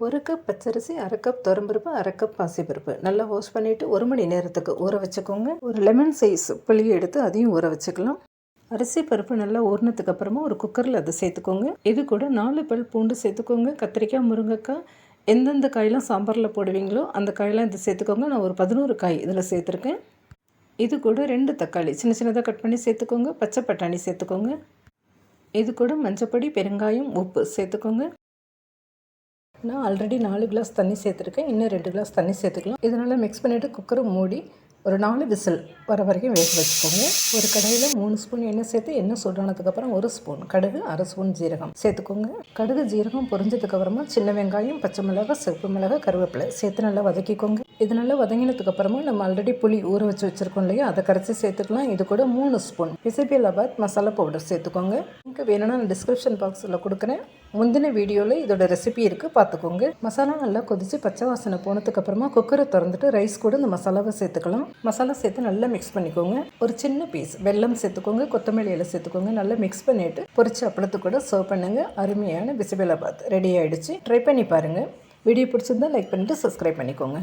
1 cup பச்சரிசி, 1/2 cup துவரம்பருப்பு, 1/2 cup பாசிப்பருப்பு நல்லா வாஷ் பண்ணிவிட்டு 1 மணி நேரத்துக்கு ஊற வச்சுக்கோங்க. ஒரு லெமன் சைஸ் புளியை எடுத்து அதையும் ஊற வச்சுக்கலாம். அரிசி பருப்பு நல்லா ஊறினதுக்கு அப்புறமா ஒரு குக்கரில் அதை சேர்த்துக்கோங்க. இது கூட 4 பல் பூண்டு சேர்த்துக்கோங்க. கத்திரிக்காய், முருங்கைக்காய், எந்தெந்த காயெல்லாம் சாம்பாரில் போடுவீங்களோ அந்த காயெல்லாம் இதை சேர்த்துக்கோங்க. நான் ஒரு 11 காய் இதில் சேர்த்துருக்கேன். இது கூட 2 தக்காளி சின்ன சின்னதாக கட் பண்ணி சேர்த்துக்கோங்க. பச்சை பட்டாணி சேர்த்துக்கோங்க. இது கூட மஞ்சப்பொடி, பெருங்காயம், உப்பு சேர்த்துக்கோங்க. நான் ஆல்ரெடி 4 கிளாஸ் தண்ணி சேர்த்துருக்கேன். இன்னும் 2 கிளாஸ் தண்ணி சேர்த்துக்கலாம். இதனால் மிக்ஸ் பண்ணிவிட்டு குக்கரை மூடி ஒரு 4 விசில் வர வரைக்கும் வேக வச்சுக்கோங்க. ஒரு கடாயில் 3 ஸ்பூன் எண்ணெய் சேர்த்து எண்ணெய் சூடானதுக்கப்புறம் 1 ஸ்பூன் கடுகு, 1/2 ஸ்பூன் ஜீரகம் சேர்த்துக்கோங்க. கடுகு ஜீரகம் பொரிஞ்சதுக்கப்புறமா சின்ன வெங்காயம், பச்சை மிளகாய், சிவப்பு மிளகாய், கருவேப்பிலை சேர்த்து நல்லா வதக்கிக்கோங்க. இது நல்லா வதங்கினதுக்கப்புறமா நம்ம ஆல்ரெடி புளி ஊற வச்சு வச்சுருக்கோம் இல்லையா, அதை கரைச்சி சேர்த்துக்கலாம். இது கூட 3 ஸ்பூன் பிசிபெல்லாபாத் மசாலா பவுடர் சேர்த்துக்கோங்க. எனக்கு வேணும்னா நான் டிஸ்கிரிப்ஷன் பாக்ஸில் கொடுக்குறேன். முந்தின வீடியோவில் இதோட ரெசிபி இருக்குது, பார்த்துக்கோங்க. மசாலா நல்லா கொதித்து பச்சை வாசனை போனதுக்கப்புறமா குக்கரை திறந்துட்டு ரைஸ் கூட இந்த மசாலாவை சேர்த்துக்கலாம். மசாலா சேர்த்து நல்லா மிக்ஸ் பண்ணிக்கோங்க. ஒரு சின்ன பீஸ் வெல்லம் சேர்த்துக்கோங்க. கொத்தமல்லி இலை சேர்த்துக்கோங்க. நல்லா மிக்ஸ் பண்ணிவிட்டு பொரிச்ச அப்பளத்து கூட சர்வ் பண்ணுங்கள். அருமையான பிசிபெல்லாபாத் ரெடி ஆகிடுச்சு. ட்ரை பண்ணி பாருங்கள். வீடியோ பிடிச்சிருந்தா லைக் பண்ணிவிட்டு சப்ஸ்கிரைப் பண்ணிக்கோங்க.